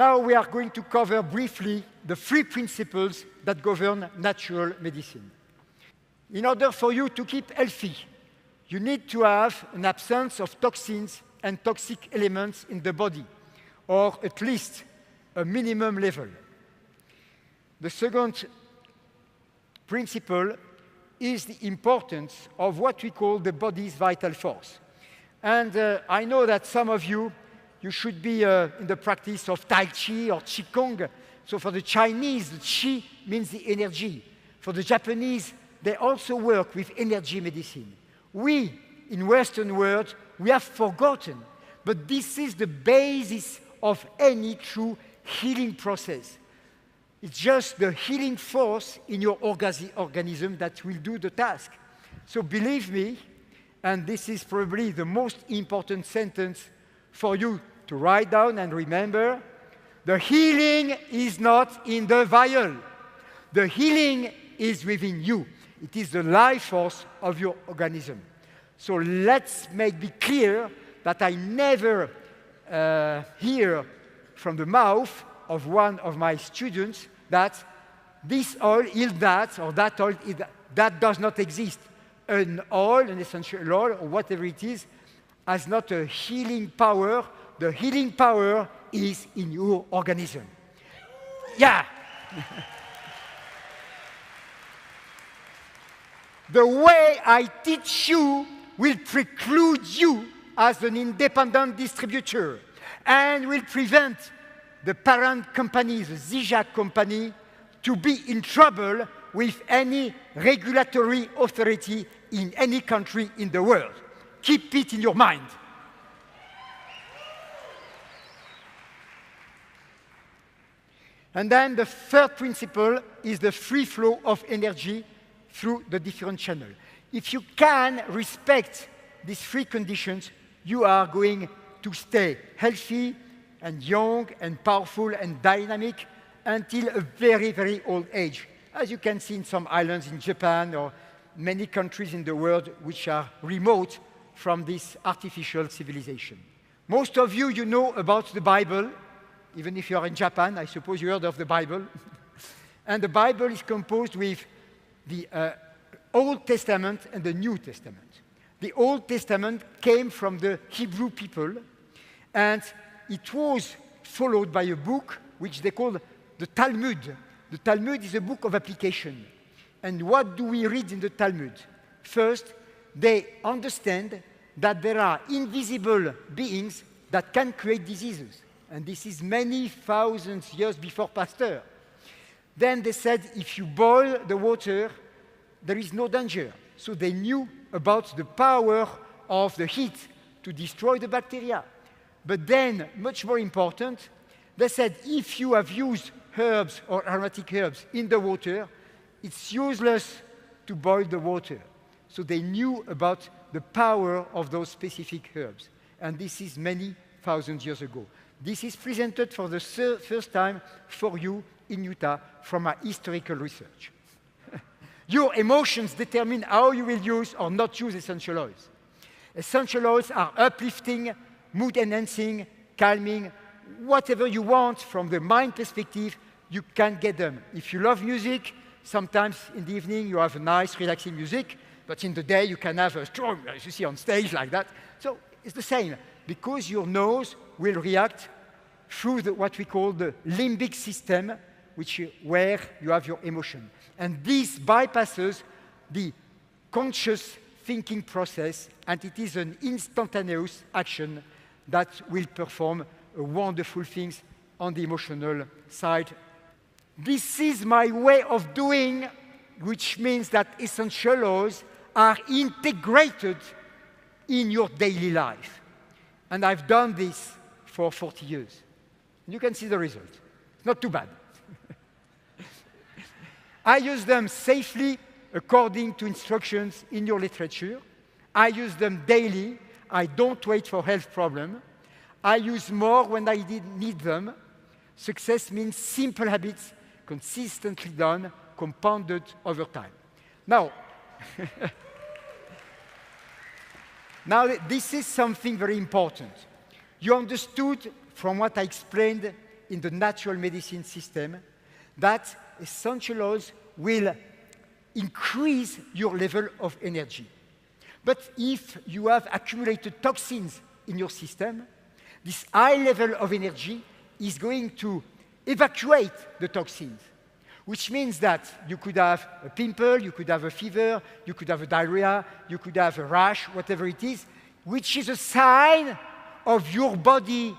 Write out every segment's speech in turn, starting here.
Now we are going to cover briefly the 3 principles that govern natural medicine. In order for you to keep healthy, you need to have an absence of toxins and toxic elements in the body, or at least a minimum level. The second principle is the importance of what we call the body's vital force. And I know that some of you should be in the practice of Tai Chi or Qigong. So for the Chinese, the Qi means the energy. For the Japanese, they also work with energy medicine. We, in Western world, we have forgotten. But this is the basis of any true healing process. It's just the healing force in your organism that will do the task. So believe me, and this is probably the most important sentence for you to write down and remember, the healing is not in the vial. The healing is within you. It is the life force of your organism. So let's be clear that I never hear from the mouth of one of my students that this oil is that, or that oil is that. That does not exist. An oil, an essential oil, or whatever it is, has not a healing power. The healing power is in your organism. Yeah. The way I teach you will preclude you as an independent distributor and will prevent the parent company, the Zizak company, to be in trouble with any regulatory authority in any country in the world. Keep it in your mind. And then the third principle is the free flow of energy through the different channels. If you can respect these 3 conditions, you are going to stay healthy and young and powerful and dynamic until a very, very old age. As you can see in some islands in Japan or many countries in the world which are remote from this artificial civilization. Most of you, you know about the Bible. Even if you are in Japan, I suppose you heard of the Bible. And the Bible is composed with the Old Testament and the New Testament. The Old Testament came from the Hebrew people, and it was followed by a book which they call the Talmud. The Talmud is a book of application. And what do we read in the Talmud? First, they understand that there are invisible beings that can create diseases. And this is many thousands years before Pasteur. Then they said, if you boil the water, there is no danger. So they knew about the power of the heat to destroy the bacteria. But then, much more important, they said, if you have used herbs or aromatic herbs in the water, it's useless to boil the water. So they knew about the power of those specific herbs. And this is many thousands years ago. This is presented for the first time for you in Utah from our historical research. Your emotions determine how you will use or not use essential oils. Essential oils are uplifting, mood-enhancing, calming, whatever you want from the mind perspective, you can get them. If you love music, sometimes in the evening you have a nice, relaxing music, but in the day you can have a strong, as you see on stage like that. So it's the same, because your nose will react through what we call the limbic system, where you have your emotion. And this bypasses the conscious thinking process, and it is an instantaneous action that will perform wonderful things on the emotional side. This is my way of doing, which means that essential oils are integrated in your daily life. And I've done this for 40 years. You can see the result. It's not too bad. I use them safely according to instructions in your literature. I use them daily. I don't wait for health problems. I use more when I need them. Success means simple habits, consistently done, compounded over time. Now, this is something very important. You understood from what I explained in the natural medicine system that essential oils will increase your level of energy. But if you have accumulated toxins in your system, this high level of energy is going to evacuate the toxins, which means that you could have a pimple, you could have a fever, you could have a diarrhea, you could have a rash, whatever it is, which is a sign of your body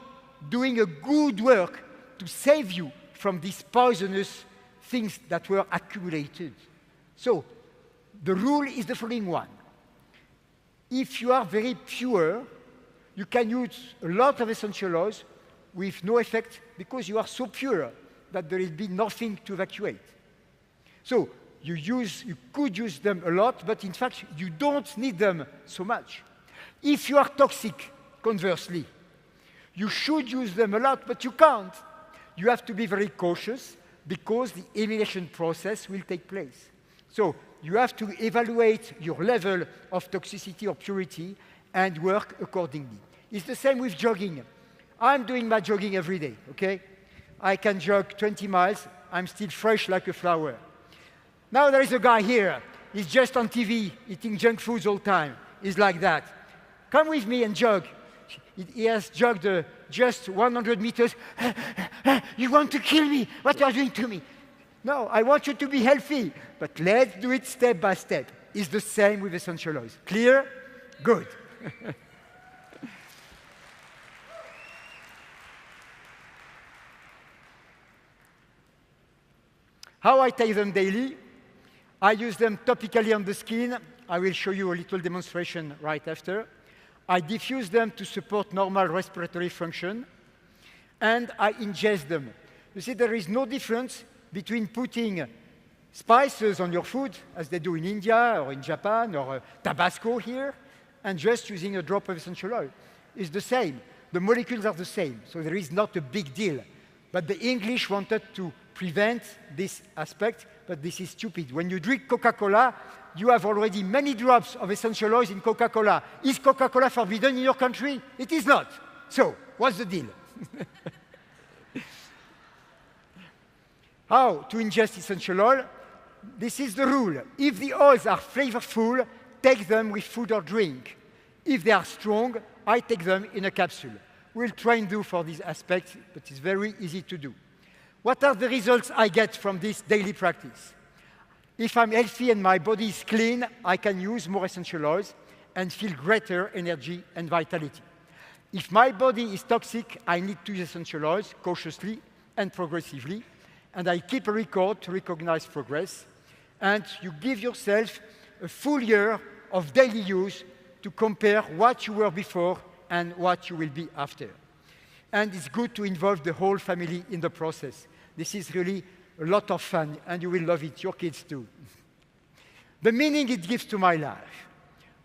doing a good work to save you from these poisonous things that were accumulated. So, the rule is the following one. If you are very pure, you can use a lot of essential oils with no effect because you are so pure that there will be nothing to evacuate. So, you could use them a lot, but in fact, you don't need them so much. If you are toxic, conversely, you should use them a lot, but you can't. You have to be very cautious because the elimination process will take place. So you have to evaluate your level of toxicity or purity and work accordingly. It's the same with jogging. I'm doing my jogging every day, okay? I can jog 20 miles. I'm still fresh like a flower. Now there is a guy here. He's just on TV, eating junk foods all the time. He's like that. Come with me and jog. He has jogged just 100 meters. You want to kill me? What are you doing to me? No, I want you to be healthy. But let's do it step by step. It's the same with essential oils. Clear? Good. How I take them daily? I use them topically on the skin. I will show you a little demonstration right after. I diffuse them to support normal respiratory function, and I ingest them. You see, there is no difference between putting spices on your food, as they do in India or in Japan, or Tabasco here, and just using a drop of essential oil. It's the same. The molecules are the same, so there is not a big deal. But the English wanted to prevent this aspect, but this is stupid. When you drink Coca-Cola, you have already many drops of essential oils in Coca-Cola. Is Coca-Cola forbidden in your country? It is not. So, what's the deal? How to ingest essential oil? This is the rule. If the oils are flavorful, take them with food or drink. If they are strong, I take them in a capsule. We'll try and do for this aspect, but it's very easy to do. What are the results I get from this daily practice? If I'm healthy and my body is clean, I can use more essential oils and feel greater energy and vitality. If my body is toxic, I need to use essential oils cautiously and progressively, and I keep a record to recognize progress, and you give yourself a full year of daily use to compare what you were before and what you will be after. And it's good to involve the whole family in the process. This is really a lot of fun, and you will love it, your kids too. The meaning it gives to my life.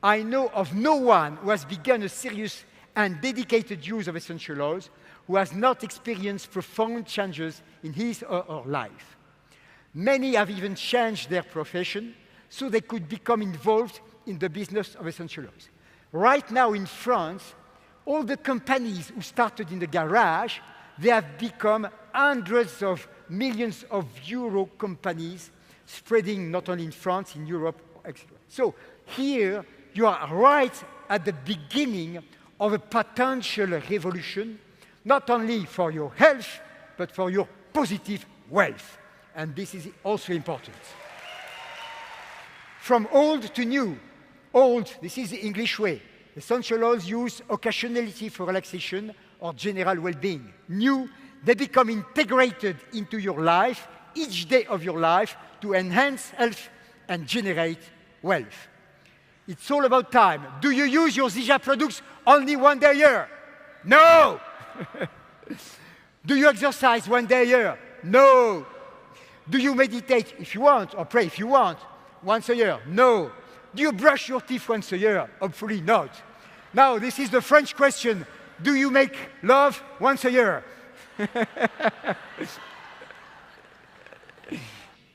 I know of no one who has begun a serious and dedicated use of essential oils who has not experienced profound changes in his or her life. Many have even changed their profession so they could become involved in the business of essential oils. Right now in France, all the companies who started in the garage, they have become hundreds of millions of euro companies spreading not only in France, in Europe, etc. So here you are right at the beginning of a potential revolution, not only for your health, but for your positive wealth. And this is also important. From old to new. Old, this is the English way. Essential oils used occasionally for relaxation or general well-being. New, they become integrated into your life, each day of your life, to enhance health and generate wealth. It's all about time. Do you use your Zija products only one day a year? No! Do you exercise one day a year? No! Do you meditate if you want, or pray if you want, once a year? No! Do you brush your teeth once a year? Hopefully not. Now, this is the French question. Do you make love once a year?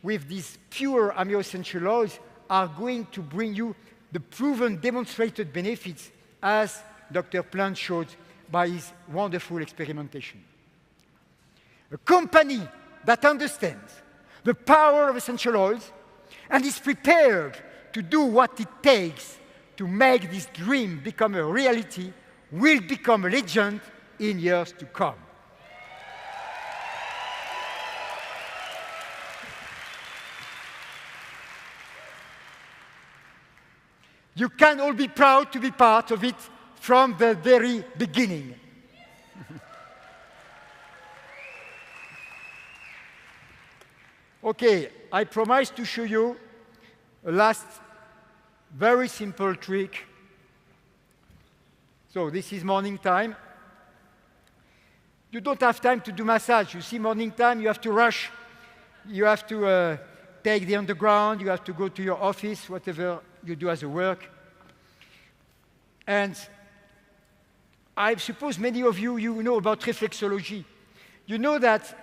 With these pure amino essential oils are going to bring you the proven demonstrated benefits as Dr. Plant showed by his wonderful experimentation. A company that understands the power of essential oils and is prepared to do what it takes to make this dream become a reality will become a legend in years to come. You can all be proud to be part of it from the very beginning. Okay, I promise to show you a last very simple trick. So this is morning time. You don't have time to do massage. You see, morning time, you have to rush. You have to take the underground. You have to go to your office, whatever you do as a work. And I suppose many of you, you know about reflexology. You know that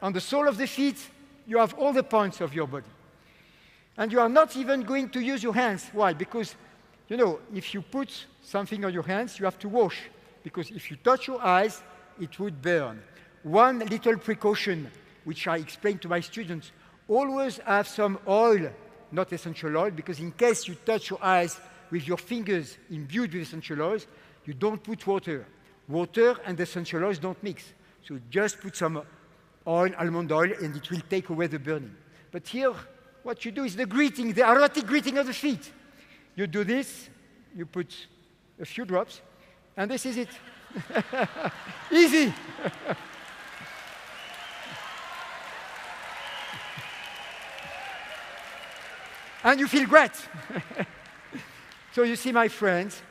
on the sole of the feet, you have all the points of your body. And you are not even going to use your hands. Why? Because, you know, if you put something on your hands, you have to wash. Because if you touch your eyes, it would burn. One little precaution, which I explain to my students, always have some oil, not essential oil, because in case you touch your eyes with your fingers imbued with essential oils, you don't put water. Water and essential oils don't mix. So just put some oil, almond oil, and it will take away the burning. But here, what you do is the greeting, the aromatic greeting of the feet. You do this, you put a few drops, and this is it. Easy. And you feel great. So you see, my friends,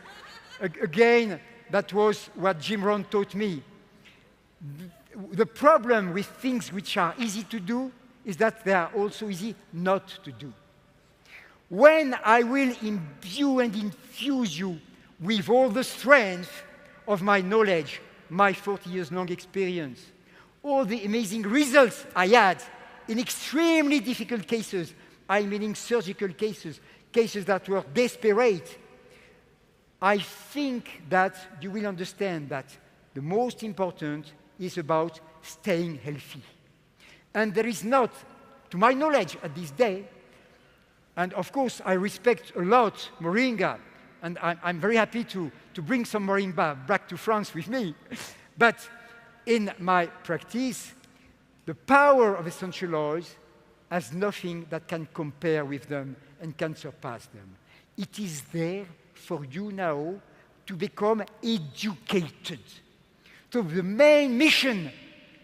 again, that was what Jim Rohn taught me. The problem with things which are easy to do is that they are also easy not to do. When I will imbue and infuse you with all the strength of my knowledge, my 40 years long experience, all the amazing results I had in extremely difficult cases, I mean surgical cases, cases that were desperate, I think that you will understand that the most important is about staying healthy. And there is not, to my knowledge at this day, and of course I respect a lot Moringa, and I'm very happy to bring some Moringa back to France with me, but in my practice, the power of essential oils has nothing that can compare with them and can surpass them. It is there for you now to become educated. So the main mission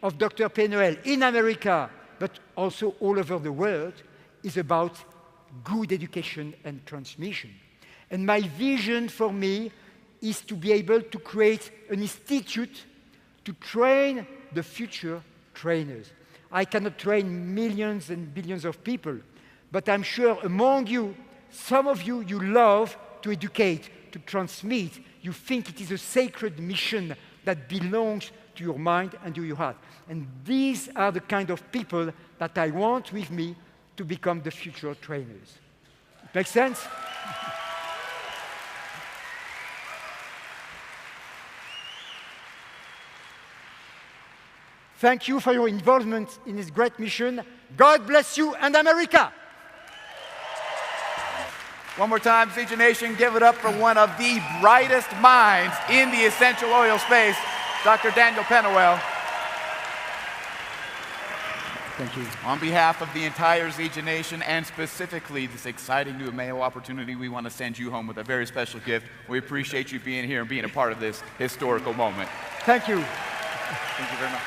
of Dr. Pennoel in America, but also all over the world, is about good education and transmission. And my vision for me is to be able to create an institute to train the future trainers. I cannot train millions and billions of people, but I'm sure among you, some of you, you love to educate, to transmit. You think it is a sacred mission that belongs to your mind and to your heart. And these are the kind of people that I want with me to become the future trainers. Make sense? Thank you for your involvement in this great mission. God bless you and America. One more time, Zija Nation, give it up for one of the brightest minds in the essential oil space, Dr. Daniel Pennoel. Thank you. On behalf of the entire Zija Nation, and specifically this exciting new Ameo opportunity, we want to send you home with a very special gift. We appreciate you being here and being a part of this historical moment. Thank you. Thank you very much.